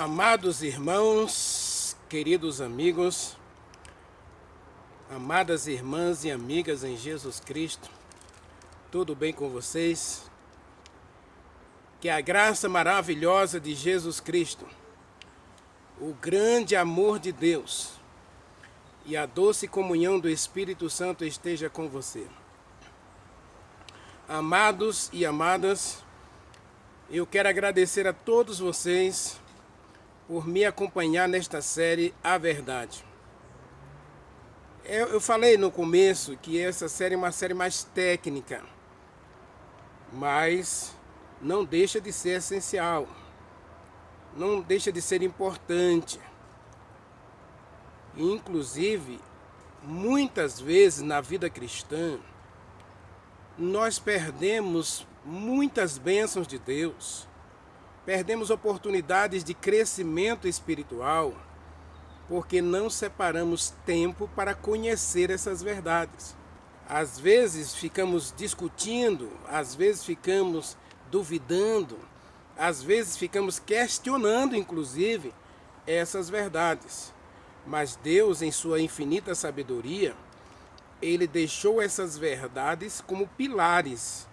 Amados irmãos, queridos amigos, amadas irmãs e amigas em Jesus Cristo, tudo bem com vocês? Que a graça maravilhosa de Jesus Cristo, o grande amor de Deus e a doce comunhão do Espírito Santo esteja com você. Amados e amadas, eu quero agradecer a todos vocês por me acompanhar nesta série A Verdade. Eu falei no começo que essa série é uma série mais técnica, mas não deixa de ser essencial, não deixa de ser importante. Inclusive, muitas vezes na vida cristã, nós perdemos muitas bênçãos de Deus, perdemos oportunidades de crescimento espiritual, porque não separamos tempo para conhecer essas verdades. Às vezes ficamos discutindo, às vezes ficamos duvidando, às vezes ficamos questionando, inclusive, essas verdades. Mas Deus, em sua infinita sabedoria, Ele deixou essas verdades como pilares.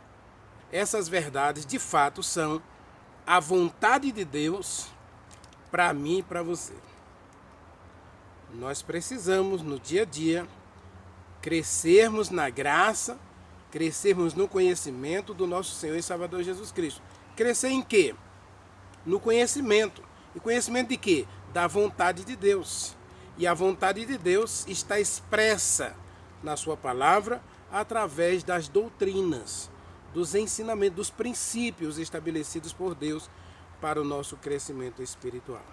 Essas verdades, de fato, são a vontade de Deus para mim e para você. Nós precisamos, no dia a dia, crescermos na graça, crescermos no conhecimento do nosso Senhor e Salvador Jesus Cristo. Crescer em quê? No conhecimento. E conhecimento de quê? Da vontade de Deus. E a vontade de Deus está expressa na sua palavra através das doutrinas, dos ensinamentos, dos princípios estabelecidos por Deus para o nosso crescimento espiritual.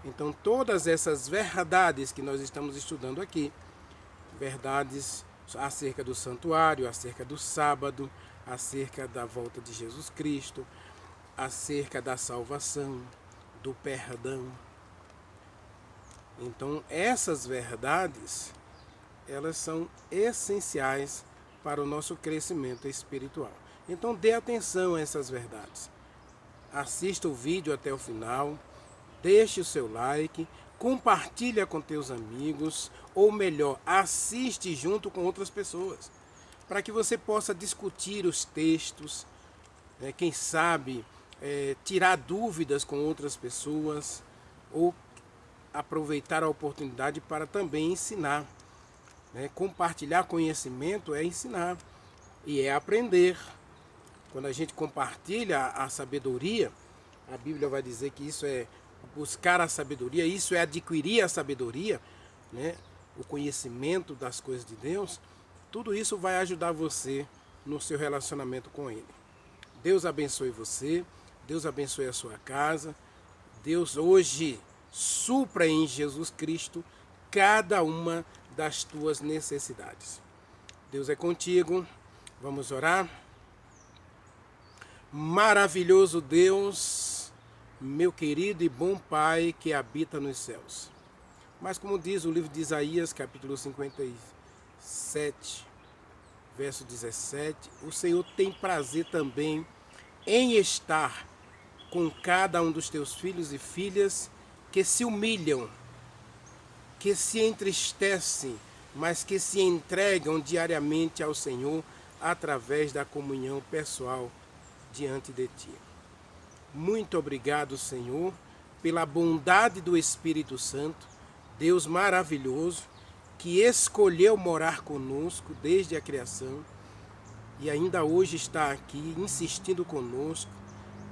Então, todas essas verdades que nós estamos estudando aqui, verdades acerca do santuário, acerca do sábado, acerca da volta de Jesus Cristo, acerca da salvação, do perdão. Então, essas verdades, elas são essenciais para o nosso crescimento espiritual. Então dê atenção a essas verdades. Assista o vídeo até o final, deixe o seu like, compartilha com teus amigos, ou melhor, assiste junto com outras pessoas, para que você possa discutir os textos, quem sabe tirar dúvidas com outras pessoas, ou aproveitar a oportunidade para também ensinar. Compartilhar conhecimento é ensinar e é aprender. Quando a gente compartilha a sabedoria, a Bíblia vai dizer que isso é buscar a sabedoria, isso é adquirir a sabedoria, o conhecimento das coisas de Deus. Tudo isso vai ajudar você no seu relacionamento com Ele. Deus abençoe você, Deus abençoe a sua casa. Deus hoje supra em Jesus Cristo cada uma das tuas necessidades. Deus é contigo. Vamos orar. Maravilhoso Deus, meu querido e bom Pai que habita nos céus. Mas como diz o livro de Isaías, capítulo 57, verso 17, o Senhor tem prazer também em estar com cada um dos teus filhos e filhas que se humilham, que se entristecem, mas que se entregam diariamente ao Senhor através da comunhão pessoal diante de Ti. Muito obrigado, Senhor, pela bondade do Espírito Santo, Deus maravilhoso, que escolheu morar conosco desde a criação e ainda hoje está aqui insistindo conosco,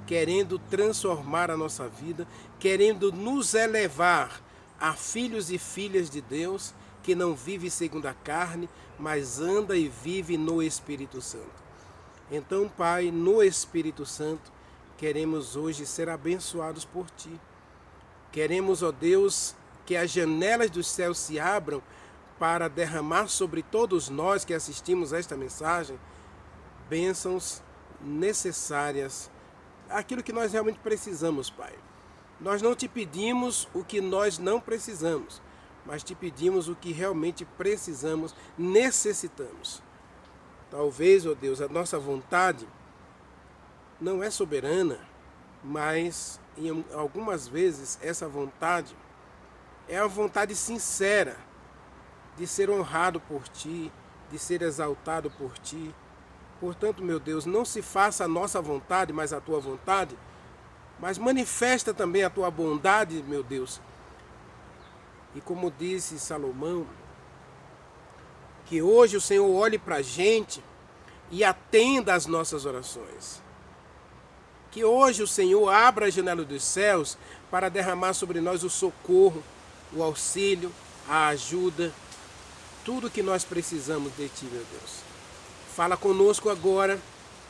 querendo transformar a nossa vida, querendo nos elevar a filhos e filhas de Deus, que não vive segundo a carne, mas anda e vive no Espírito Santo. Então, Pai, no Espírito Santo, queremos hoje ser abençoados por Ti. Queremos, ó Deus, que as janelas dos céus se abram para derramar sobre todos nós que assistimos a esta mensagem bênçãos necessárias, aquilo que nós realmente precisamos, Pai. Nós não Te pedimos o que nós não precisamos, mas Te pedimos o que realmente precisamos, necessitamos. Talvez, ó Deus, a nossa vontade não é soberana, mas e algumas vezes essa vontade é a vontade sincera de ser honrado por Ti, de ser exaltado por Ti. Portanto, meu Deus, não se faça a nossa vontade, mas a Tua vontade, mas manifesta também a Tua bondade, meu Deus. E como disse Salomão, que hoje o Senhor olhe para a gente e atenda às nossas orações. Que hoje o Senhor abra a janela dos céus para derramar sobre nós o socorro, o auxílio, a ajuda, tudo que nós precisamos de Ti, meu Deus. Fala conosco agora,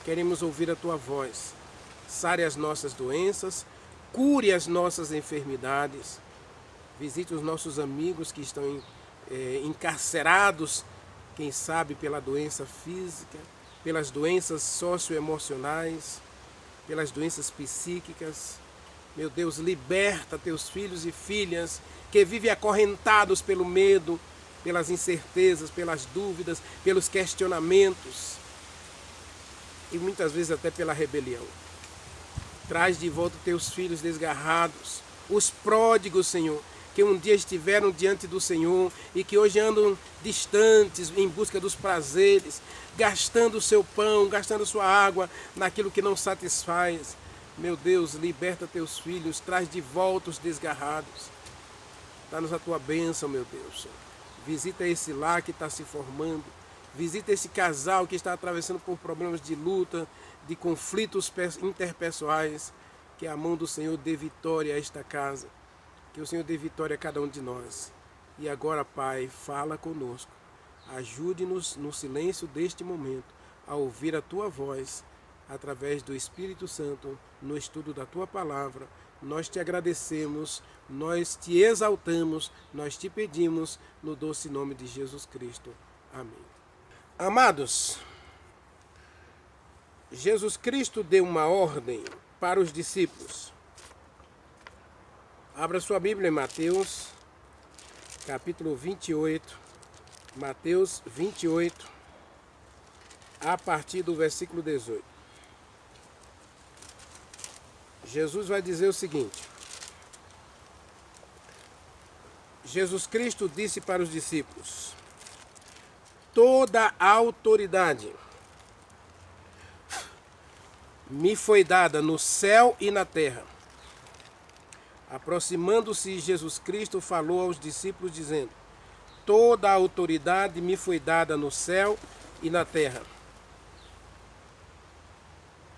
queremos ouvir a Tua voz. Sare as nossas doenças, cure as nossas enfermidades, visite os nossos amigos que estão encarcerados, quem sabe pela doença física, pelas doenças socioemocionais, pelas doenças psíquicas. Meu Deus, liberta teus filhos e filhas que vivem acorrentados pelo medo, pelas incertezas, pelas dúvidas, pelos questionamentos e muitas vezes até pela rebelião. Traz de volta teus filhos desgarrados, os pródigos, Senhor, que um dia estiveram diante do Senhor e que hoje andam distantes em busca dos prazeres, gastando o seu pão, gastando sua água naquilo que não satisfaz. Meu Deus, liberta teus filhos, traz de volta os desgarrados. Dá-nos a tua bênção, meu Deus. Visita esse lar que está se formando, visita esse casal que está atravessando por problemas de luta, de conflitos interpessoais. Que a mão do Senhor dê vitória a esta casa. Que o Senhor dê vitória a cada um de nós. E agora, Pai, fala conosco. Ajude-nos no silêncio deste momento a ouvir a Tua voz através do Espírito Santo no estudo da Tua palavra. Nós te agradecemos, nós te exaltamos, nós te pedimos no doce nome de Jesus Cristo. Amém. Amados, Jesus Cristo deu uma ordem para os discípulos. Abra sua Bíblia em Mateus, capítulo 28, Mateus 28, a partir do versículo 18. Jesus vai dizer o seguinte: Jesus Cristo disse para os discípulos: toda a autoridade me foi dada no céu e na terra. Aproximando-se, Jesus Cristo falou aos discípulos, dizendo: toda a autoridade me foi dada no céu e na terra.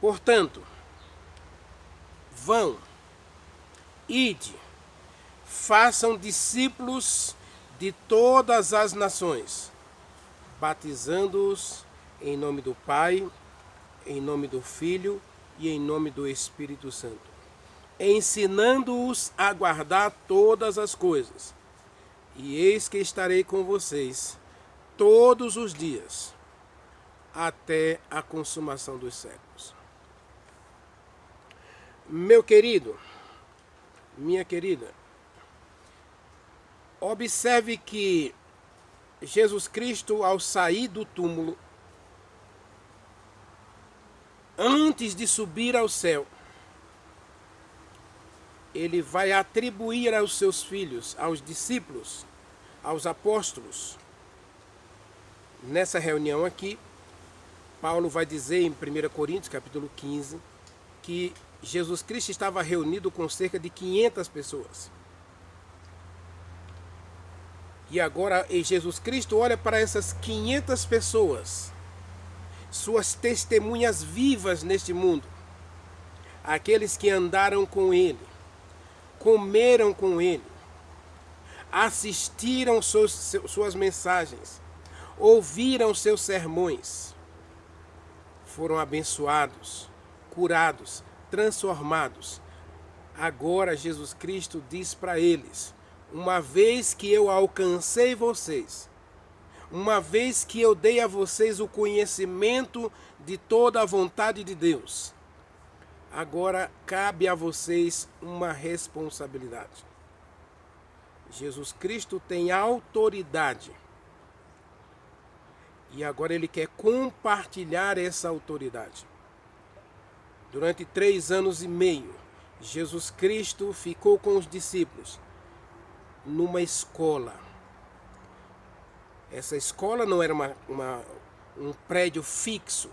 Portanto, vão, ide, façam discípulos de todas as nações, batizando-os em nome do Pai, em nome do Filho e em nome do Espírito Santo, ensinando-os a guardar todas as coisas. E eis que estarei com vocês todos os dias, até a consumação dos séculos. Meu querido, minha querida, observe que Jesus Cristo, ao sair do túmulo, antes de subir ao céu, ele vai atribuir aos seus filhos, aos discípulos, aos apóstolos. Nessa reunião aqui, Paulo vai dizer em 1 Coríntios, capítulo 15, que Jesus Cristo estava reunido com cerca de 500 pessoas. E agora Jesus Cristo olha para essas 500 pessoas, suas testemunhas vivas neste mundo, aqueles que andaram com Ele, comeram com Ele, assistiram suas mensagens, ouviram seus sermões, foram abençoados, curados, transformados. Agora Jesus Cristo diz para eles: uma vez que eu alcancei vocês, uma vez que eu dei a vocês o conhecimento de toda a vontade de Deus, agora cabe a vocês uma responsabilidade. Jesus Cristo tem autoridade. E agora Ele quer compartilhar essa autoridade. Durante 3 anos e meio, Jesus Cristo ficou com os discípulos numa escola. Essa escola não era um prédio fixo,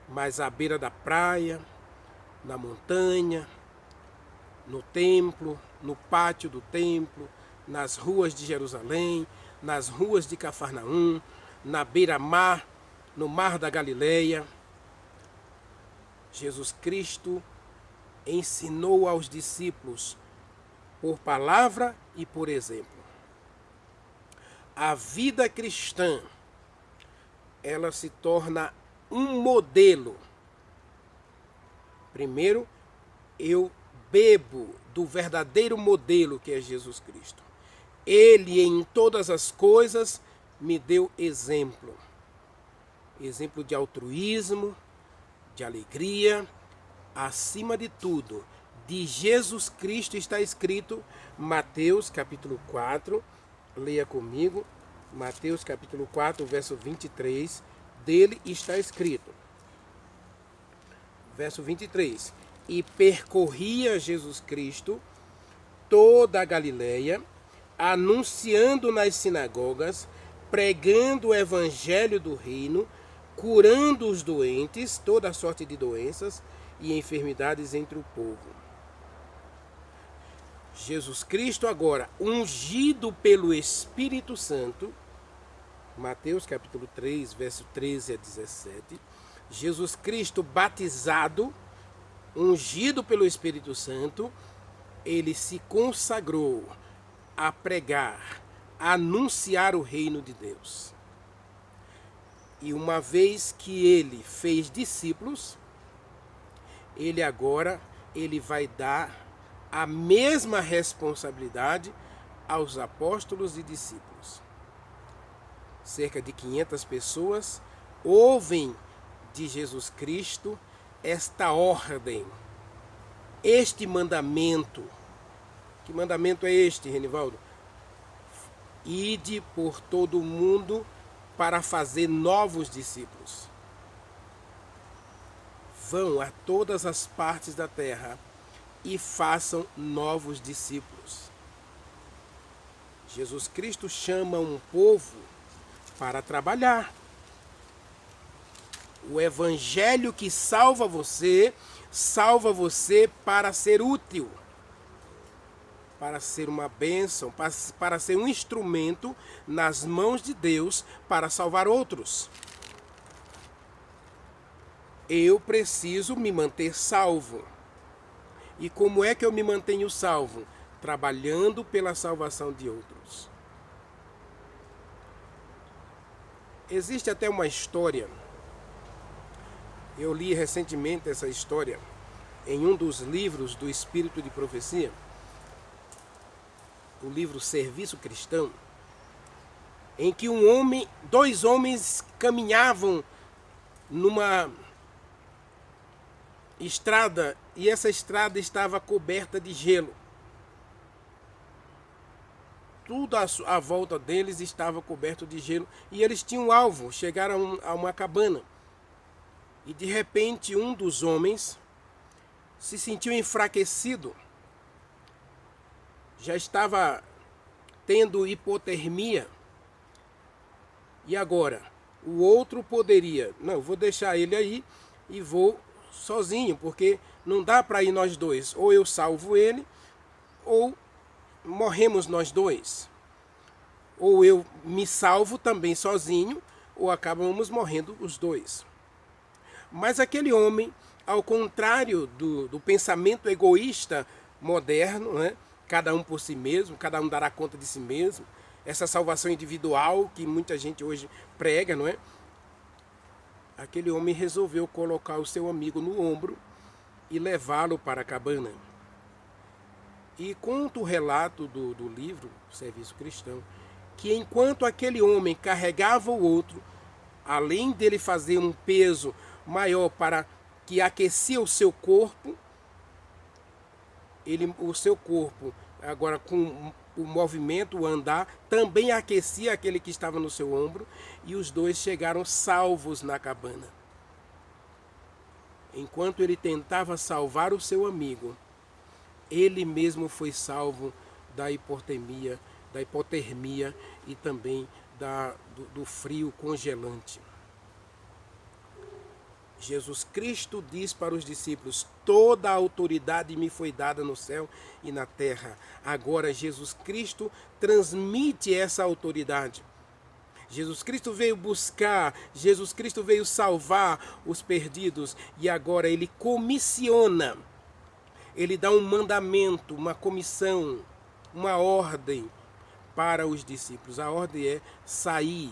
mas à beira da praia, na montanha, no templo, no pátio do templo, nas ruas de Jerusalém, nas ruas de Cafarnaum, na beira-mar, no mar da Galileia. Jesus Cristo ensinou aos discípulos por palavra e por exemplo. A vida cristã, ela se torna um modelo. Primeiro, eu bebo do verdadeiro modelo que é Jesus Cristo. Ele, em todas as coisas, me deu exemplo. Exemplo de altruísmo, de alegria, acima de tudo, de Jesus Cristo está escrito, Mateus capítulo 4, leia comigo, Mateus capítulo 4, verso 23, dele está escrito, verso 23, e percorria Jesus Cristo toda a Galileia, anunciando nas sinagogas, pregando o evangelho do reino, curando os doentes, toda sorte de doenças e enfermidades entre o povo. Jesus Cristo agora, ungido pelo Espírito Santo, Mateus capítulo 3, verso 13 a 17, Jesus Cristo batizado, ungido pelo Espírito Santo, ele se consagrou a pregar, a anunciar o reino de Deus. E uma vez que ele fez discípulos, ele vai dar a mesma responsabilidade aos apóstolos e discípulos. Cerca de 500 pessoas ouvem de Jesus Cristo esta ordem, este mandamento. Que mandamento é este, Renivaldo? Ide por todo o mundo para fazer novos discípulos. Vão a todas as partes da terra e façam novos discípulos. Jesus Cristo chama um povo para trabalhar. O evangelho que salva você para ser útil, para ser uma bênção, para ser um instrumento nas mãos de Deus para salvar outros. Eu preciso me manter salvo. E como é que eu me mantenho salvo? Trabalhando pela salvação de outros. Existe até uma história, eu li recentemente essa história em um dos livros do Espírito de Profecia, o livro Serviço Cristão, em que dois homens caminhavam numa estrada e essa estrada estava coberta de gelo. Tudo à volta deles estava coberto de gelo e eles tinham um alvo, chegaram a uma cabana. E de repente um dos homens se sentiu enfraquecido, já estava tendo hipotermia. E agora? O outro poderia, não, vou deixar ele aí e vou sozinho, porque não dá para ir nós dois. Ou eu salvo ele, ou morremos nós dois. Ou eu me salvo também sozinho, ou acabamos morrendo os dois. Mas aquele homem, ao contrário do pensamento egoísta moderno, né? Cada um por si mesmo, cada um dará conta de si mesmo, essa salvação individual que muita gente hoje prega, não é? Aquele homem resolveu colocar o seu amigo no ombro e levá-lo para a cabana. E conta o relato do livro Serviço Cristão, que enquanto aquele homem carregava o outro, além dele fazer um peso maior para que aquecia o seu corpo, o seu corpo, agora com o movimento, o andar, também aquecia aquele que estava no seu ombro, e os dois chegaram salvos na cabana. Enquanto ele tentava salvar o seu amigo, ele mesmo foi salvo da hipotermia e também do frio congelante. Jesus Cristo diz para os discípulos: toda a autoridade me foi dada no céu e na terra. Agora Jesus Cristo transmite essa autoridade. Jesus Cristo veio buscar, Jesus Cristo veio salvar os perdidos e agora ele comissiona, ele dá um mandamento, uma comissão, uma ordem para os discípulos. A ordem é sair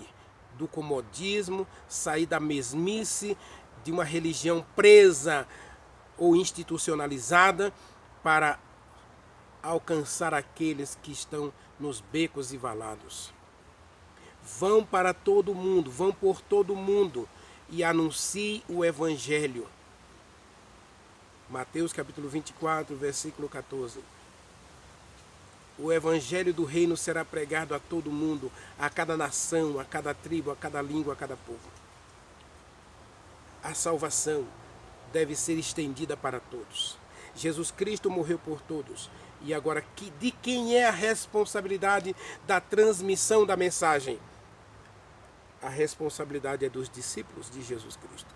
do comodismo, sair da mesmice, de uma religião presa ou institucionalizada, para alcançar aqueles que estão nos becos e valados. Vão para todo mundo, vão por todo mundo e anuncie o Evangelho. Mateus capítulo 24, versículo 14. O Evangelho do reino será pregado a todo mundo, a cada nação, a cada tribo, a cada língua, a cada povo. A salvação deve ser estendida para todos. Jesus Cristo morreu por todos. E agora, de quem é a responsabilidade da transmissão da mensagem? A responsabilidade é dos discípulos de Jesus Cristo.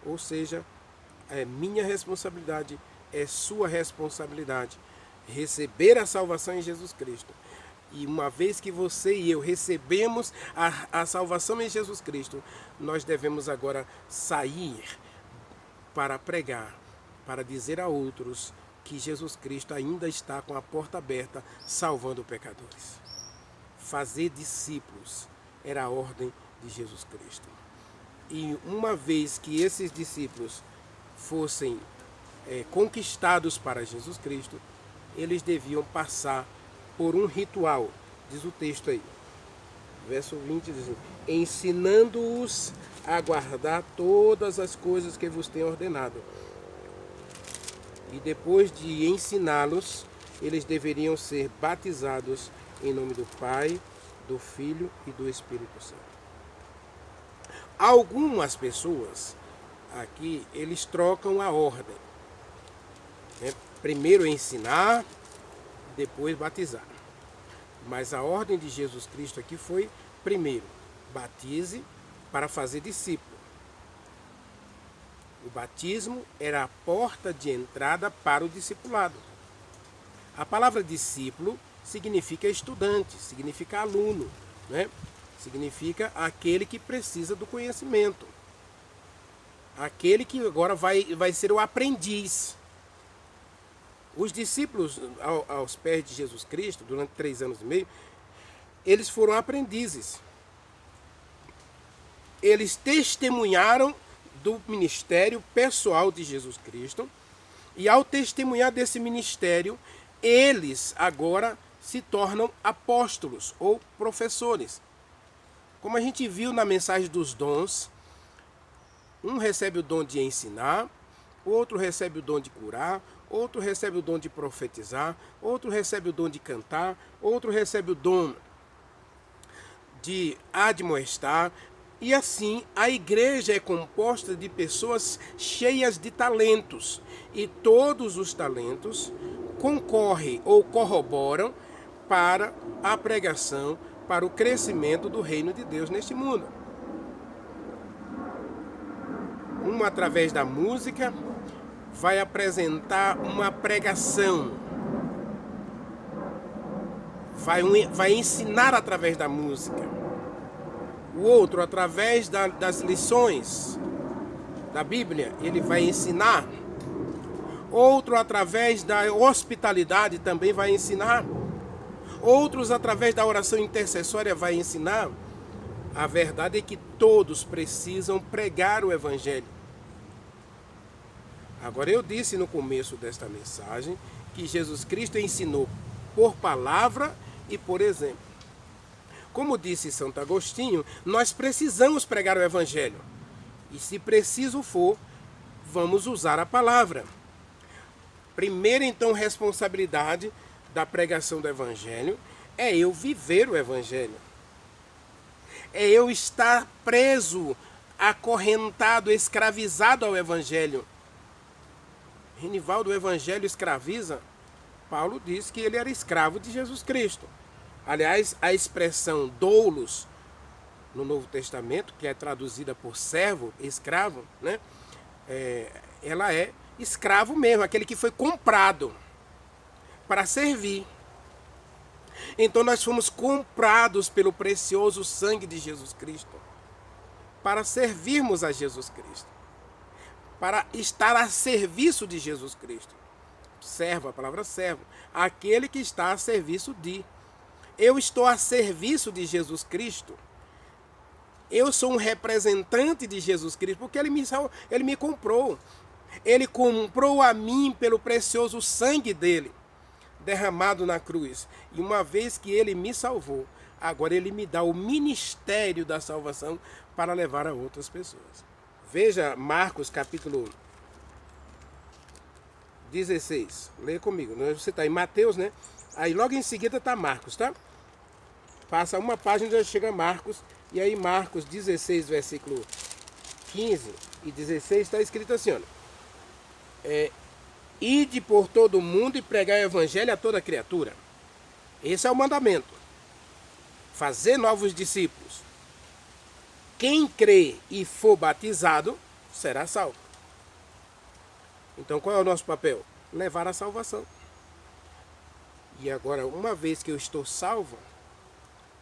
Ou seja, é minha responsabilidade, é sua responsabilidade receber a salvação em Jesus Cristo. E uma vez que você e eu recebemos a salvação em Jesus Cristo, nós devemos agora sair para pregar, para dizer a outros que Jesus Cristo ainda está com a porta aberta, salvando pecadores. Fazer discípulos era a ordem de Jesus Cristo. E uma vez que esses discípulos fossem conquistados para Jesus Cristo, eles deviam passar por um ritual, diz o texto aí. Verso 20 diz assim: ensinando-os a guardar todas as coisas que vos tenho ordenado. E depois de ensiná-los, eles deveriam ser batizados em nome do Pai, do Filho e do Espírito Santo. Algumas pessoas aqui, eles trocam a ordem. Primeiro ensinar, depois batizar. Mas a ordem de Jesus Cristo aqui foi: primeiro, batize para fazer discípulo. O batismo era a porta de entrada para o discipulado. A palavra discípulo significa estudante, significa aluno, né? Significa aquele que precisa do conhecimento. Aquele que agora vai ser o aprendiz. Os discípulos aos pés de Jesus Cristo, durante 3 anos e meio, eles foram aprendizes. Eles testemunharam do ministério pessoal de Jesus Cristo, e ao testemunhar desse ministério, eles agora se tornam apóstolos ou professores. Como a gente viu na mensagem dos dons, um recebe o dom de ensinar, outro recebe o dom de curar, outro recebe o dom de profetizar, outro recebe o dom de cantar, outro recebe o dom de admoestar. E assim, a igreja é composta de pessoas cheias de talentos. E todos os talentos concorrem ou corroboram para a pregação, para o crescimento do reino de Deus neste mundo. Um, através da música, vai apresentar uma pregação. Vai ensinar através da música. O outro, através das lições da Bíblia, ele vai ensinar. Outro, através da hospitalidade, também vai ensinar. Outros, através da oração intercessória, vai ensinar. A verdade é que todos precisam pregar o Evangelho. Agora, eu disse no começo desta mensagem que Jesus Cristo ensinou por palavra e por exemplo. Como disse Santo Agostinho, nós precisamos pregar o Evangelho. E se preciso for, vamos usar a palavra. Primeira, então, responsabilidade da pregação do Evangelho é eu viver o Evangelho. É eu estar preso, acorrentado, escravizado ao Evangelho. Renivaldo, o Evangelho escraviza? Paulo diz que ele era escravo de Jesus Cristo. Aliás, a expressão doulos no Novo Testamento, que é traduzida por servo, escravo, né? Ela é escravo mesmo, aquele que foi comprado para servir. Então nós fomos comprados pelo precioso sangue de Jesus Cristo para servirmos a Jesus Cristo, para estar a serviço de Jesus Cristo. Servo, a palavra servo, aquele que está a serviço de. Eu estou a serviço de Jesus Cristo. Eu sou um representante de Jesus Cristo, porque ele me comprou. Ele comprou a mim pelo precioso sangue dele, derramado na cruz. E uma vez que ele me salvou, agora ele me dá o ministério da salvação para levar a outras pessoas. Veja Marcos capítulo 16. Leia comigo. Você está em Mateus, né? Aí logo em seguida está Marcos, tá? Passa uma página e já chega Marcos. E aí Marcos 16, versículo 15 e 16 está escrito assim, olha. Ide por todo o mundo e pregar o evangelho a toda criatura. Esse é o mandamento. Fazer novos discípulos. Quem crê e for batizado será salvo. Então qual é o nosso papel? Levar a salvação. E agora, uma vez que eu estou salvo,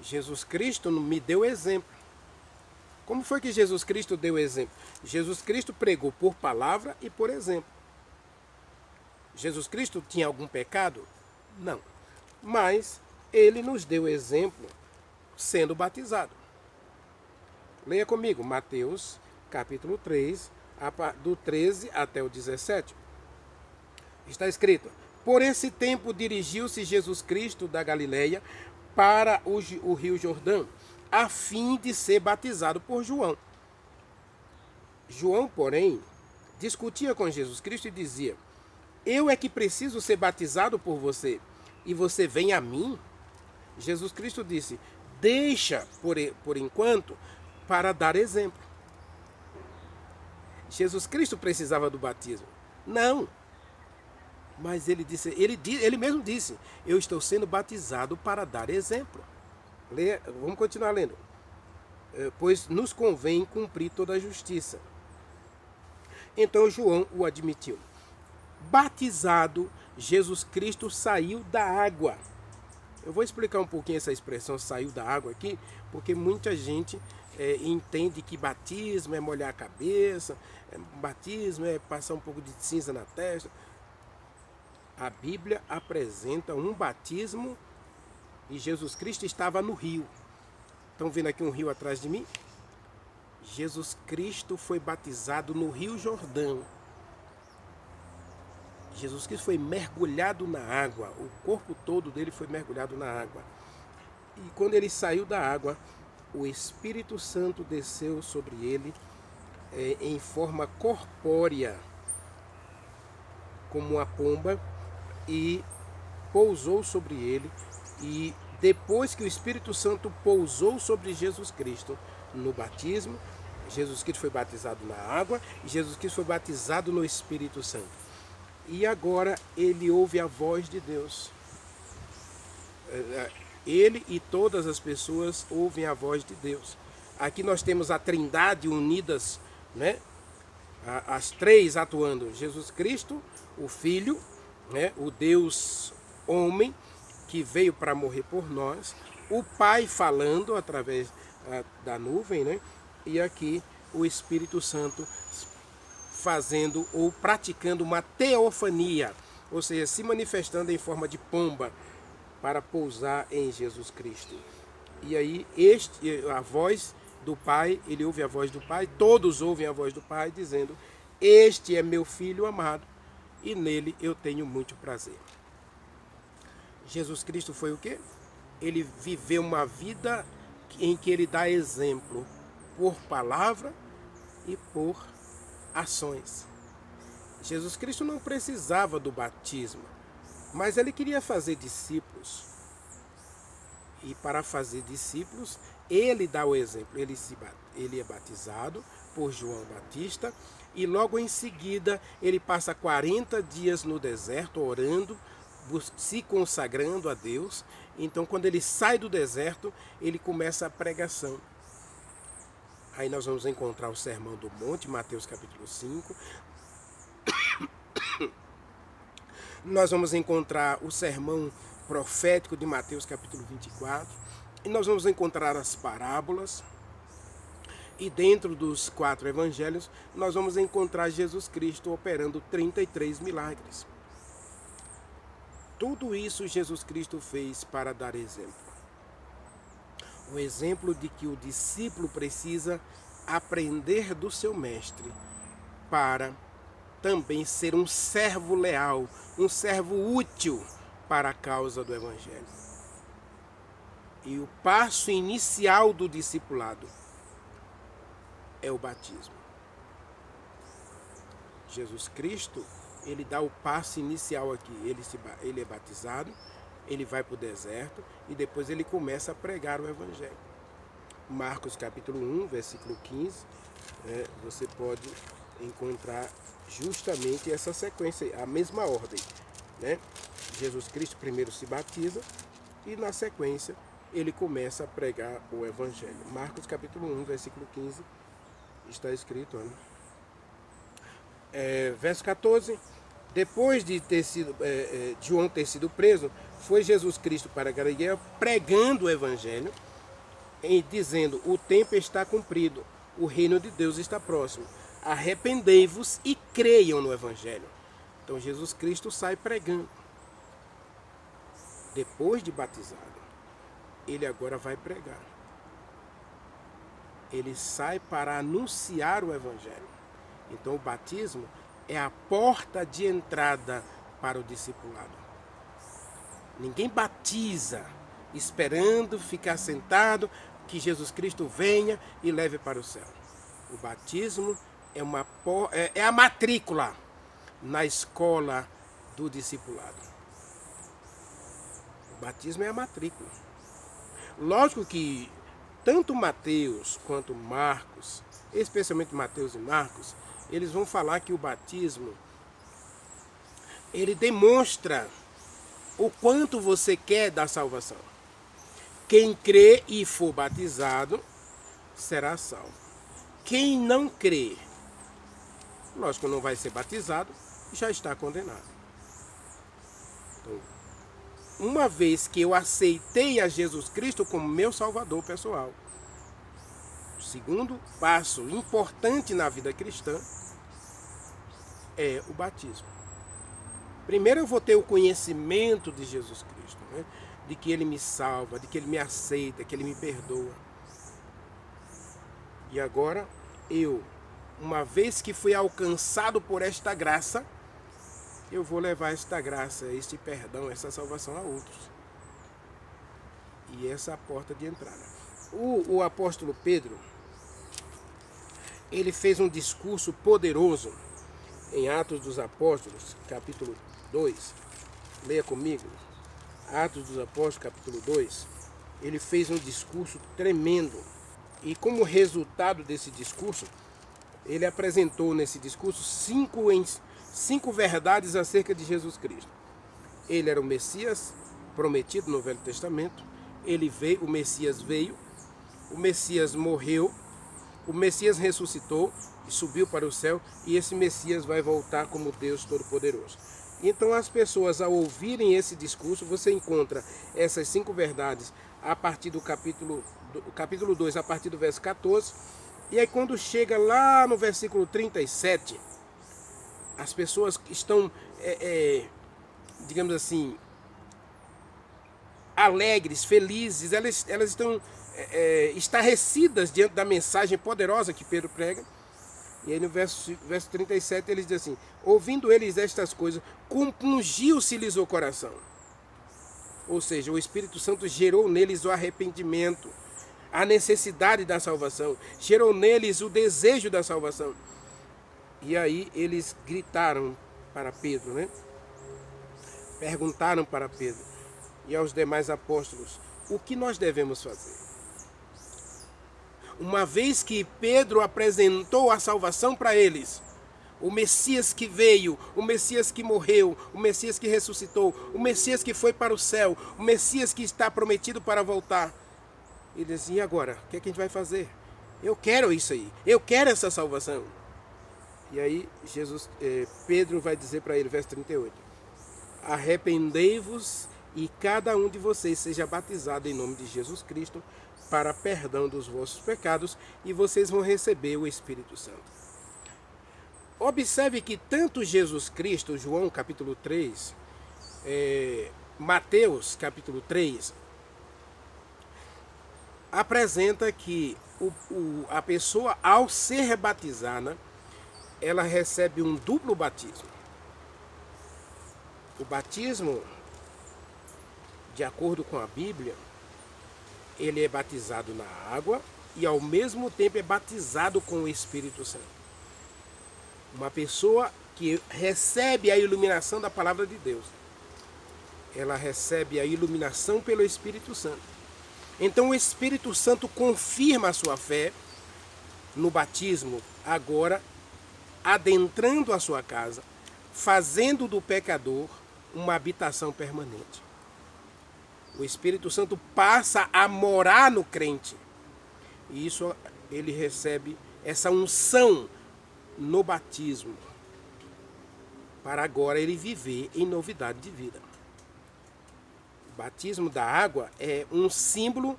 Jesus Cristo me deu exemplo. Como foi que Jesus Cristo deu exemplo? Jesus Cristo pregou por palavra e por exemplo. Jesus Cristo tinha algum pecado? Não. Mas ele nos deu exemplo sendo batizado. Leia comigo, Mateus capítulo 3, do 13 até o 17. Está escrito: por esse tempo dirigiu-se Jesus Cristo da Galileia para o rio Jordão, a fim de ser batizado por João. João, porém, discutia com Jesus Cristo e dizia: eu é que preciso ser batizado por você, e você vem a mim? Jesus Cristo disse: deixa por enquanto, para dar exemplo. Jesus Cristo precisava do batismo? Não. Mas ele mesmo disse: eu estou sendo batizado para dar exemplo. Vamos continuar lendo. Pois nos convém cumprir toda a justiça. Então João o admitiu. Batizado, Jesus Cristo saiu da água. Eu vou explicar um pouquinho essa expressão saiu da água aqui, porque muita gente entende que batismo é molhar a cabeça, batismo é passar um pouco de cinza na testa. A Bíblia apresenta um batismo e Jesus Cristo estava no rio. Estão vendo aqui um rio atrás de mim? Jesus Cristo foi batizado no Rio Jordão. Jesus Cristo foi mergulhado na água, o corpo todo dele foi mergulhado na água. E quando ele saiu da água, o Espírito Santo desceu sobre ele em forma corpórea, como uma pomba, e pousou sobre ele. E depois que o Espírito Santo pousou sobre Jesus Cristo no batismo, Jesus Cristo foi batizado na água e Jesus Cristo foi batizado no Espírito Santo. E agora ele ouve a voz de Deus. Ele e todas as pessoas ouvem a voz de Deus. Aqui nós temos a Trindade unidas, né? As três atuando. Jesus Cristo, o Filho, né? O Deus homem, que veio para morrer por nós. O Pai falando através da nuvem, né? E aqui o Espírito Santo fazendo ou praticando uma teofania, ou seja, se manifestando em forma de pomba para pousar em Jesus Cristo. E aí a voz do Pai, ele ouve a voz do Pai, todos ouvem a voz do Pai dizendo: este é meu Filho amado e nele eu tenho muito prazer. Jesus Cristo foi o quê? Ele viveu uma vida em que ele dá exemplo por palavra e por ações. Jesus Cristo não precisava do batismo, mas ele queria fazer discípulos. E para fazer discípulos, ele dá o exemplo. Ele é batizado por João Batista e logo em seguida ele passa 40 dias no deserto orando, se consagrando a Deus. Então, quando ele sai do deserto, ele começa a pregação. Aí nós vamos encontrar o Sermão do Monte, Mateus capítulo 5. Nós vamos encontrar o sermão profético de Mateus capítulo 24. E nós vamos encontrar as parábolas. E dentro dos 4 evangelhos, nós vamos encontrar Jesus Cristo operando 33 milagres. Tudo isso Jesus Cristo fez para dar exemplo. O exemplo de que o discípulo precisa aprender do seu mestre para também ser um servo leal, um servo útil para a causa do evangelho. E o passo inicial do discipulado é o batismo. Jesus Cristo, ele dá o passo inicial aqui. Ele é batizado, ele vai para o deserto e depois ele começa a pregar o evangelho. Marcos capítulo 1, versículo 15, você pode encontrar justamente essa sequência, a mesma ordem. Jesus Cristo primeiro se batiza e na sequência ele começa a pregar o evangelho. Marcos capítulo 1, versículo 15, está escrito, verso 14, depois de João ter sido preso, foi Jesus Cristo para Galileia pregando o evangelho e dizendo: o tempo está cumprido, o reino de Deus está próximo, arrependei-vos e creiam no evangelho. Então Jesus Cristo sai pregando. Depois de batizado, ele agora vai pregar. Ele sai para anunciar o evangelho. Então o batismo é a porta de entrada para o discipulado. Ninguém batiza esperando ficar sentado que Jesus Cristo venha e leve para o céu. O batismo é a matrícula na escola do discipulado. O batismo é a matrícula. Lógico que tanto Mateus quanto Marcos, especialmente Mateus e Marcos, eles vão falar que o batismo, ele demonstra o quanto você quer da salvação. Quem crê e for batizado será salvo. Quem não crê, lógico, não vai ser batizado, já está condenado. Então, uma vez que eu aceitei a Jesus Cristo como meu Salvador pessoal, o segundo passo importante na vida cristã é o batismo. Primeiro eu vou ter o conhecimento de Jesus Cristo, de que Ele me salva, de que Ele me aceita, que Ele me perdoa. E agora eu, uma vez que fui alcançado por esta graça, eu vou levar esta graça, este perdão, essa salvação a outros. E essa é a porta de entrada. O apóstolo Pedro, ele fez um discurso poderoso em Atos dos Apóstolos, capítulo 2. Leia comigo. Atos dos Apóstolos, capítulo 2. Ele fez um discurso tremendo. E como resultado desse discurso, ele apresentou nesse discurso cinco verdades acerca de Jesus Cristo. Ele era o Messias prometido no Velho Testamento. O Messias veio, o Messias morreu, o Messias ressuscitou e subiu para o céu, e esse Messias vai voltar como Deus Todo-Poderoso. Então as pessoas, ao ouvirem esse discurso, você encontra essas 5 verdades a partir do capítulo 2, a partir do verso 14, e aí quando chega lá no versículo 37, as pessoas estão, digamos assim, alegres, felizes, elas estão estarrecidas diante da mensagem poderosa que Pedro prega. E aí no verso 37 eles dizem assim: ouvindo eles estas coisas, compungiu-se-lhes o coração. Ou seja, o Espírito Santo gerou neles o arrependimento, a necessidade da salvação, gerou neles o desejo da salvação. E aí eles gritaram para Pedro, perguntaram para Pedro e aos demais apóstolos: o que nós devemos fazer? Uma vez que Pedro apresentou a salvação para eles, O Messias que veio, o Messias que morreu, o Messias que ressuscitou, o Messias que foi para o céu, o Messias que está prometido para voltar. Ele dizia, e agora? O que é que a gente vai fazer? Eu quero isso aí, eu quero essa salvação. E aí Pedro vai dizer para ele, verso 38, arrependei-vos e cada um de vocês seja batizado em nome de Jesus Cristo para perdão dos vossos pecados e vocês vão receber o Espírito Santo. Observe que tanto Jesus Cristo, João capítulo 3, Mateus capítulo 3, apresenta que a pessoa, ao ser batizada, ela recebe um duplo batismo. O batismo, de acordo com a Bíblia, ele é batizado na água e ao mesmo tempo é batizado com o Espírito Santo. Uma pessoa que recebe a iluminação da palavra de Deus, ela recebe a iluminação pelo Espírito Santo. Então o Espírito Santo confirma a sua fé no batismo, agora adentrando a sua casa, fazendo do pecador uma habitação permanente. O Espírito Santo passa a morar no crente. E isso ele recebe essa unção no batismo, para agora ele viver em novidade de vida. O batismo da água é um símbolo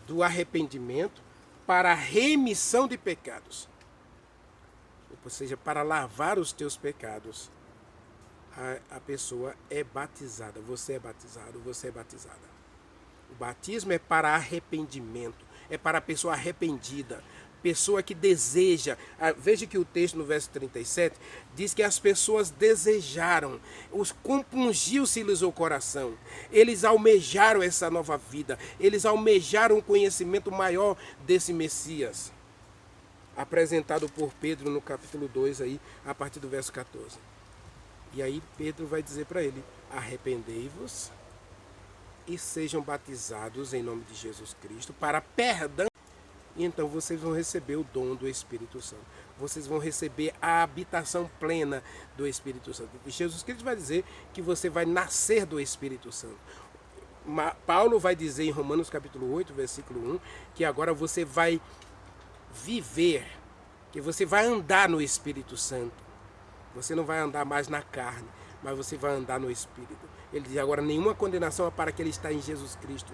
do arrependimento para a remissão de pecados. Ou seja, para lavar os teus pecados, a pessoa é batizada, você é batizado, você é batizada. O batismo é para arrependimento, é para a pessoa arrependida, pessoa que deseja. Veja que o texto no verso 37 diz que as pessoas desejaram, compungiu-se-lhes o coração, eles almejaram essa nova vida, eles almejaram um conhecimento maior desse Messias, apresentado por Pedro no capítulo 2, aí, a partir do verso 14. E aí Pedro vai dizer para ele, arrependei-vos e sejam batizados em nome de Jesus Cristo para perdão. E então vocês vão receber o dom do Espírito Santo. Vocês vão receber a habitação plena do Espírito Santo. E Jesus Cristo vai dizer que você vai nascer do Espírito Santo. Paulo vai dizer em Romanos capítulo 8, versículo 1, que agora você vai viver, que você vai andar no Espírito Santo. Você não vai andar mais na carne, mas você vai andar no Espírito. Ele diz agora, nenhuma condenação é para aquele que está em Jesus Cristo.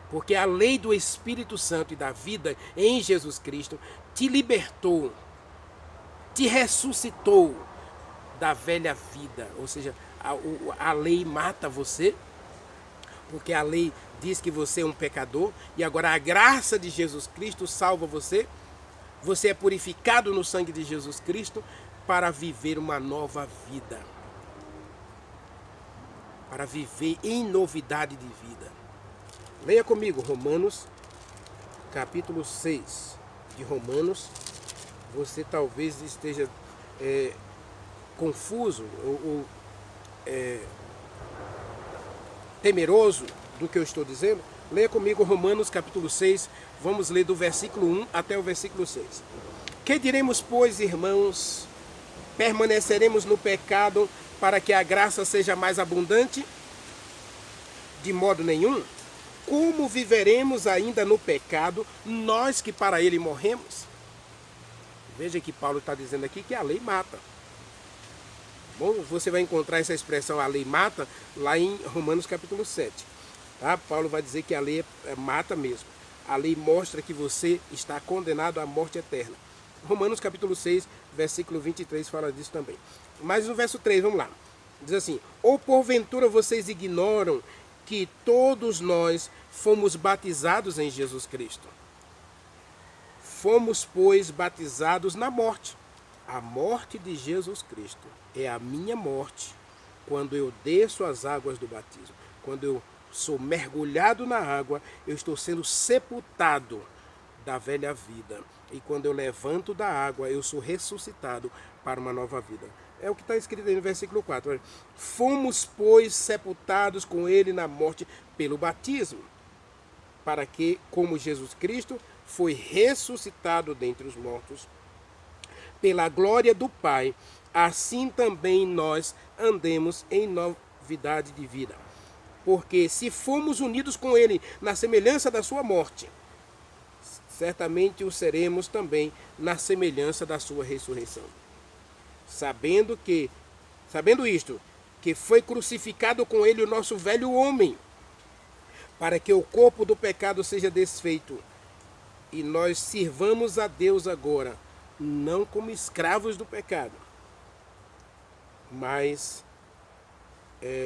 Porque a lei do Espírito Santo e da vida em Jesus Cristo te libertou, te ressuscitou da velha vida. Ou seja, a lei mata você, porque a lei diz que você é um pecador, e agora a graça de Jesus Cristo salva você. Você é purificado no sangue de Jesus Cristo para viver uma nova vida. Para viver em novidade de vida. Leia comigo Romanos, capítulo 6 de Romanos. Você talvez esteja confuso ou temeroso do que eu estou dizendo. Leia comigo Romanos, capítulo 6. Vamos ler do versículo 1 até o versículo 6. Que diremos, pois, irmãos? Permaneceremos no pecado para que a graça seja mais abundante? De modo nenhum. Como viveremos ainda no pecado, nós que para ele morremos? Veja que Paulo está dizendo aqui que a lei mata. Bom, você vai encontrar essa expressão, a lei mata, lá em Romanos capítulo 7. Tá? Paulo vai dizer que a lei mata mesmo. A lei mostra que você está condenado à morte eterna. Romanos capítulo 6, versículo 23 fala disso também. Mas no verso 3, vamos lá. Diz assim, ou porventura vocês ignoram que todos nós fomos batizados em Jesus Cristo. Fomos, pois, batizados na morte. A morte de Jesus Cristo é a minha morte quando eu desço as águas do batismo. Quando eu sou mergulhado na água, eu estou sendo sepultado da velha vida. E quando eu levanto da água, eu sou ressuscitado para uma nova vida. É o que está escrito aí no versículo 4. Olha. Fomos, pois, sepultados com ele na morte pelo batismo, para que, como Jesus Cristo foi ressuscitado dentre os mortos, pela glória do Pai, assim também nós andemos em novidade de vida. Porque se formos unidos com Ele na semelhança da sua morte, certamente o seremos também na semelhança da sua ressurreição. Sabendo isto, que foi crucificado com Ele o nosso velho homem, para que o corpo do pecado seja desfeito, e nós sirvamos a Deus agora, não como escravos do pecado, mas,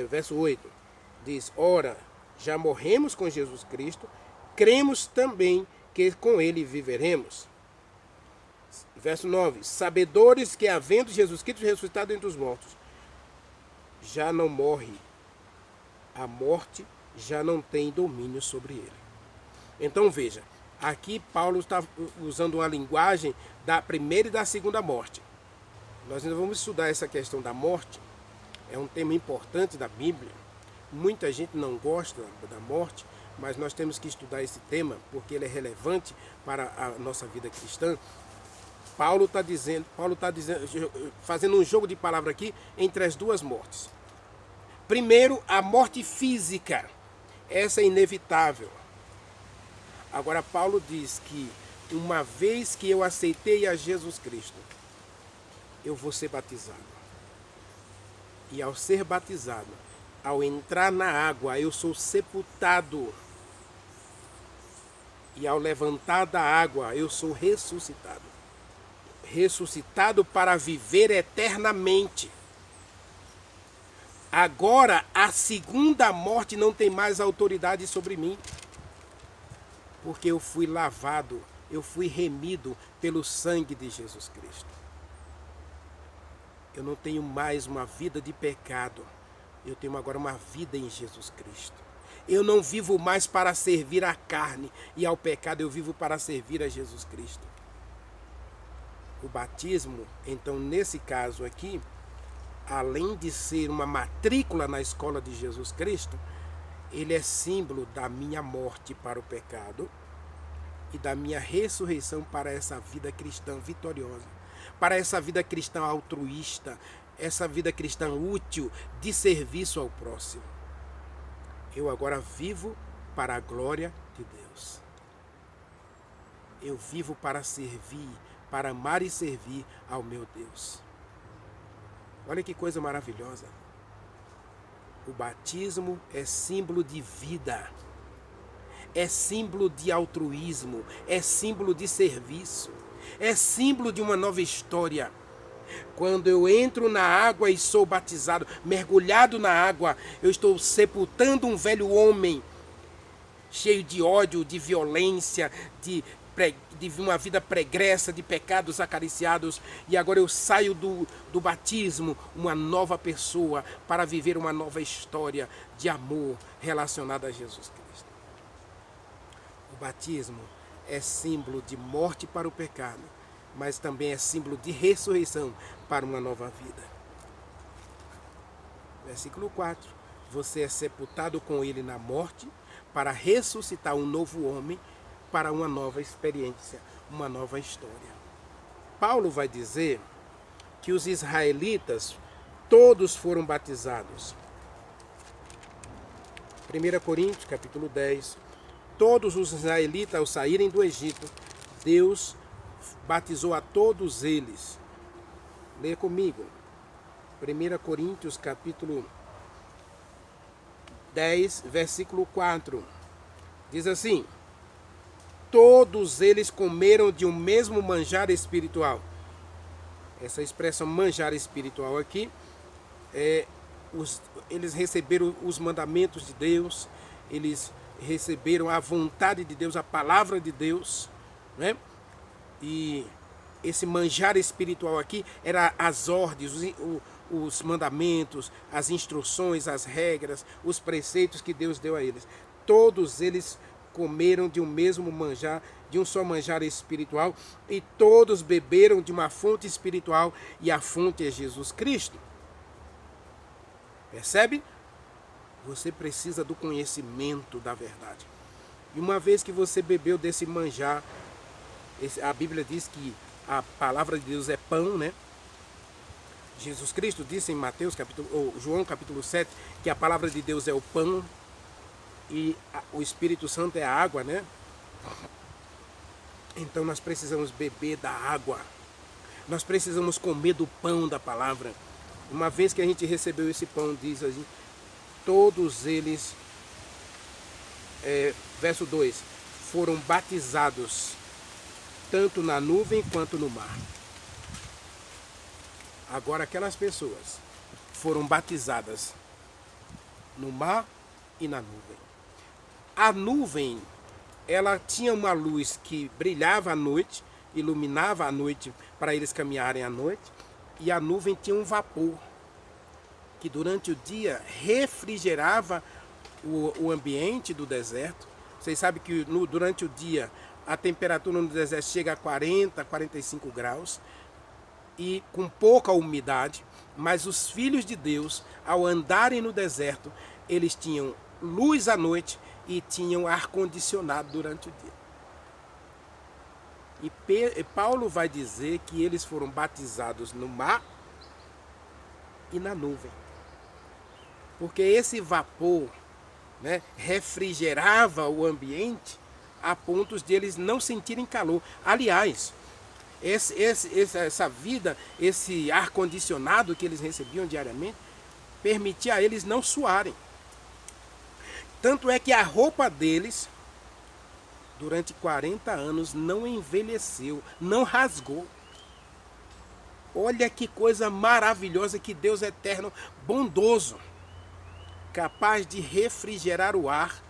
verso 8, diz, ora, já morremos com Jesus Cristo, cremos também que com Ele viveremos. Verso 9, sabedores que havendo Jesus Cristo ressuscitado entre os mortos, já não morre, a morte já não tem domínio sobre ele. Então veja, aqui Paulo está usando uma linguagem da primeira e da segunda morte. Nós ainda vamos estudar essa questão da morte, é um tema importante da Bíblia. Muita gente não gosta da morte, mas nós temos que estudar esse tema porque ele é relevante para a nossa vida cristã. Paulo está fazendo um jogo de palavra aqui entre as duas mortes. Primeiro, a morte física. Essa é inevitável. Agora, Paulo diz que uma vez que eu aceitei a Jesus Cristo, eu vou ser batizado. E ao ser batizado, ao entrar na água, eu sou sepultado. E ao levantar da água, eu sou ressuscitado. Ressuscitado para viver eternamente. Agora, a segunda morte não tem mais autoridade sobre mim. Porque eu fui lavado, eu fui remido pelo sangue de Jesus Cristo. Eu não tenho mais uma vida de pecado. Eu tenho agora uma vida em Jesus Cristo. Eu não vivo mais para servir à carne e ao pecado, eu vivo para servir a Jesus Cristo. O batismo, então, nesse caso aqui, além de ser uma matrícula na escola de Jesus Cristo, ele é símbolo da minha morte para o pecado e da minha ressurreição para essa vida cristã vitoriosa, para essa vida cristã altruísta, essa vida cristã útil de serviço ao próximo. Eu agora vivo para a glória de Deus. Eu vivo para servir, para amar e servir ao meu Deus. Olha que coisa maravilhosa. O batismo é símbolo de vida, é símbolo de altruísmo, é símbolo de serviço, é símbolo de uma nova história. Quando eu entro na água e sou batizado, mergulhado na água, eu estou sepultando um velho homem cheio de ódio, de violência, de uma vida pregressa, de pecados acariciados, e agora eu saio do batismo, uma nova pessoa, para viver uma nova história de amor relacionada a Jesus Cristo. O batismo é símbolo de morte para o pecado, mas também é símbolo de ressurreição para uma nova vida. Versículo 4. Você é sepultado com ele na morte, para ressuscitar um novo homem, para uma nova experiência, uma nova história. Paulo vai dizer que os israelitas todos foram batizados. 1 Coríntios, capítulo 10. Todos os israelitas, ao saírem do Egito, Deus batizou a todos eles. Leia comigo. 1 Coríntios, capítulo 10, versículo 4. Diz assim: todos eles comeram de um mesmo manjar espiritual. Essa expressão manjar espiritual aqui, eles receberam os mandamentos de Deus, eles receberam a vontade de Deus, a palavra de Deus, né? E esse manjar espiritual aqui era as ordens, os mandamentos, as instruções, as regras, os preceitos que Deus deu a eles. Todos eles comeram de um mesmo manjar, de um só manjar espiritual, e todos beberam de uma fonte espiritual, e a fonte é Jesus Cristo. Percebe? Você precisa do conhecimento da verdade. E uma vez que você bebeu desse manjar, a Bíblia diz que a palavra de Deus é pão, né? Jesus Cristo disse em ou João capítulo 7, que a palavra de Deus é o pão e o Espírito Santo é a água, né? Então nós precisamos beber da água. Nós precisamos comer do pão da palavra. Uma vez que a gente recebeu esse pão, diz assim, todos eles, verso 2, foram batizados, tanto na nuvem quanto no mar. Agora aquelas pessoas foram batizadas no mar e na nuvem. A nuvem, ela tinha uma luz que brilhava à noite, iluminava a noite para eles caminharem à noite, e a nuvem tinha um vapor que durante o dia refrigerava o ambiente do deserto. Vocês sabem que durante o dia a temperatura no deserto chega a 40, 45 graus e com pouca umidade, mas os filhos de Deus, ao andarem no deserto, eles tinham luz à noite e tinham ar-condicionado durante o dia. E Paulo vai dizer que eles foram batizados no mar e na nuvem. Porque esse vapor, né, refrigerava o ambiente a pontos de eles não sentirem calor. Aliás, essa vida, esse ar-condicionado que eles recebiam diariamente, permitia a eles não suarem. Tanto é que a roupa deles, durante 40 anos, não envelheceu, não rasgou. Olha que coisa maravilhosa, que Deus eterno, bondoso, capaz de refrigerar o ar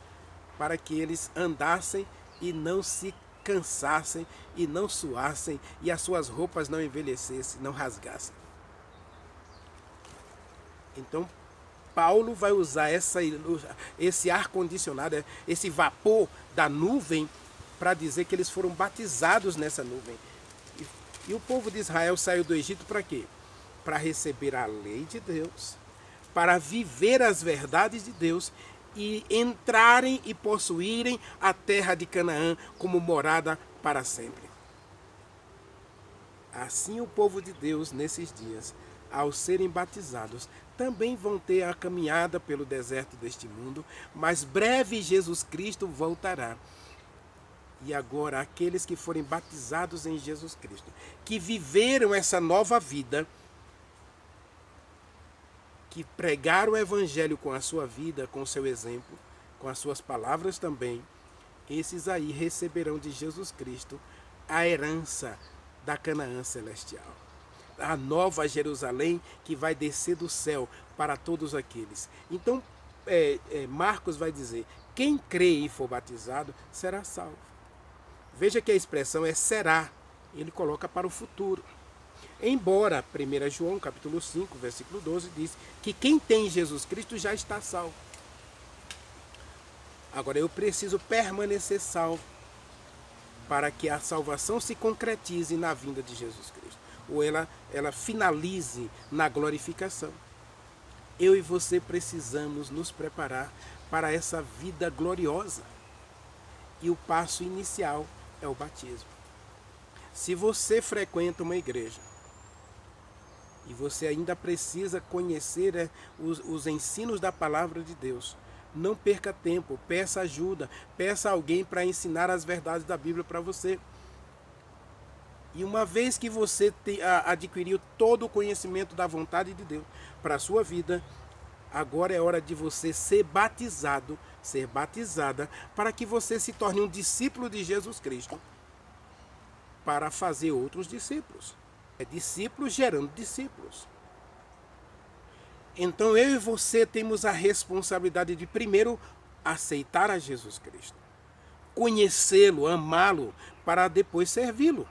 para que eles andassem e não se cansassem e não suassem e as suas roupas não envelhecessem, não rasgassem. Então, Paulo vai usar esse ar-condicionado, esse vapor da nuvem, para dizer que eles foram batizados nessa nuvem. E o povo de Israel saiu do Egito para quê? Para receber a lei de Deus, para viver as verdades de Deus e entrarem e possuírem a terra de Canaã como morada para sempre. Assim o povo de Deus, nesses dias, ao serem batizados, também vão ter a caminhada pelo deserto deste mundo, mas breve Jesus Cristo voltará. E agora, aqueles que forem batizados em Jesus Cristo, que viveram essa nova vida, que pregaram o Evangelho com a sua vida, com o seu exemplo, com as suas palavras também, esses aí receberão de Jesus Cristo a herança da Canaã celestial. A nova Jerusalém que vai descer do céu para todos aqueles. Então, Marcos vai dizer, quem crê e for batizado será salvo. Veja que a expressão é será, ele coloca para o futuro. Embora 1 João capítulo 5, versículo 12 diz que quem tem Jesus Cristo já está salvo. Agora eu preciso permanecer salvo para que a salvação se concretize na vinda de Jesus Cristo, ou ela finalize na glorificação. Eu e você precisamos nos preparar para essa vida gloriosa. E o passo inicial é o batismo. Se você frequenta uma igreja e você ainda precisa conhecer os ensinos da palavra de Deus, não perca tempo, peça ajuda, peça alguém para ensinar as verdades da Bíblia para você. E uma vez que você adquiriu todo o conhecimento da vontade de Deus para a sua vida, agora é hora de você ser batizado, ser batizada, para que você se torne um discípulo de Jesus Cristo, para fazer outros discípulos. É discípulos gerando discípulos. Então eu e você temos a responsabilidade de primeiro aceitar a Jesus Cristo, conhecê-lo, amá-lo, para depois servi-lo.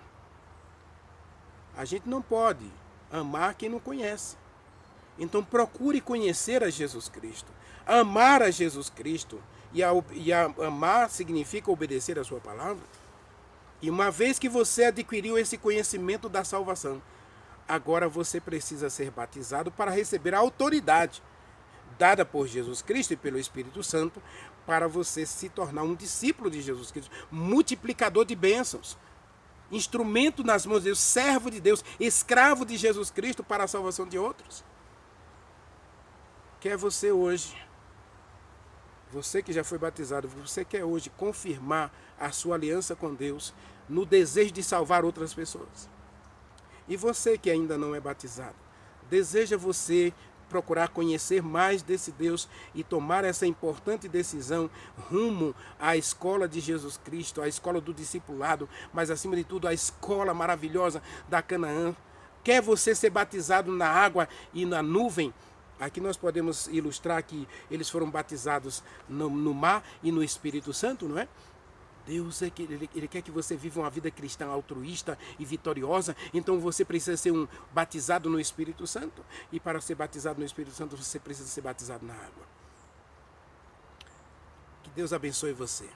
A gente não pode amar quem não conhece. Então procure conhecer a Jesus Cristo, amar a Jesus Cristo, e amar significa obedecer a sua palavra. E uma vez que você adquiriu esse conhecimento da salvação, agora você precisa ser batizado para receber a autoridade dada por Jesus Cristo e pelo Espírito Santo para você se tornar um discípulo de Jesus Cristo, multiplicador de bênçãos. instrumento nas mãos de Deus, servo de Deus, escravo de Jesus Cristo para a salvação de outros. Quer você hoje, você que já foi batizado, você quer hoje confirmar a sua aliança com Deus no desejo de salvar outras pessoas. E você que ainda não é batizado, deseja você procurar conhecer mais desse Deus e tomar essa importante decisão rumo à escola de Jesus Cristo, à escola do discipulado, mas acima de tudo a escola maravilhosa da Canaã. Quer você ser batizado na água e na nuvem? Aqui nós podemos ilustrar que eles foram batizados no mar e no Espírito Santo, não é? Deus ele quer que você viva uma vida cristã altruísta e vitoriosa, então você precisa ser um batizado no Espírito Santo, e para ser batizado no Espírito Santo você precisa ser batizado na água. Que Deus abençoe você,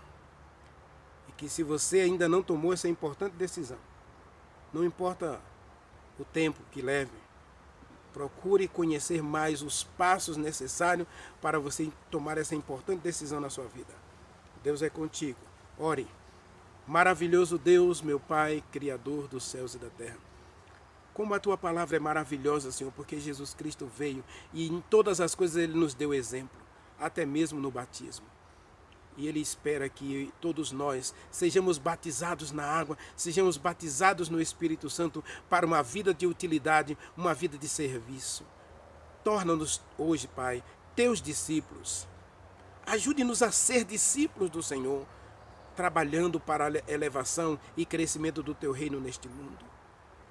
e que se você ainda não tomou essa importante decisão, não importa o tempo que leve, procure conhecer mais os passos necessários para você tomar essa importante decisão na sua vida. Deus é contigo. Ore. Maravilhoso Deus, meu Pai, Criador dos céus e da terra. Como a tua palavra é maravilhosa, Senhor, porque Jesus Cristo veio e em todas as coisas Ele nos deu exemplo, até mesmo no batismo. E Ele espera que todos nós sejamos batizados na água, sejamos batizados no Espírito Santo para uma vida de utilidade, uma vida de serviço. Torna-nos hoje, Pai, teus discípulos. Ajude-nos a ser discípulos do Senhor, trabalhando para a elevação e crescimento do Teu reino neste mundo.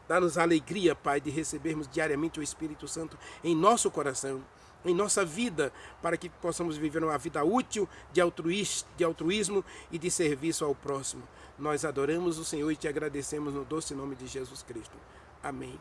Dá-nos a alegria, Pai, de recebermos diariamente o Espírito Santo em nosso coração, em nossa vida, para que possamos viver uma vida útil de altruísmo e de serviço ao próximo. Nós adoramos o Senhor e te agradecemos no doce nome de Jesus Cristo. Amém.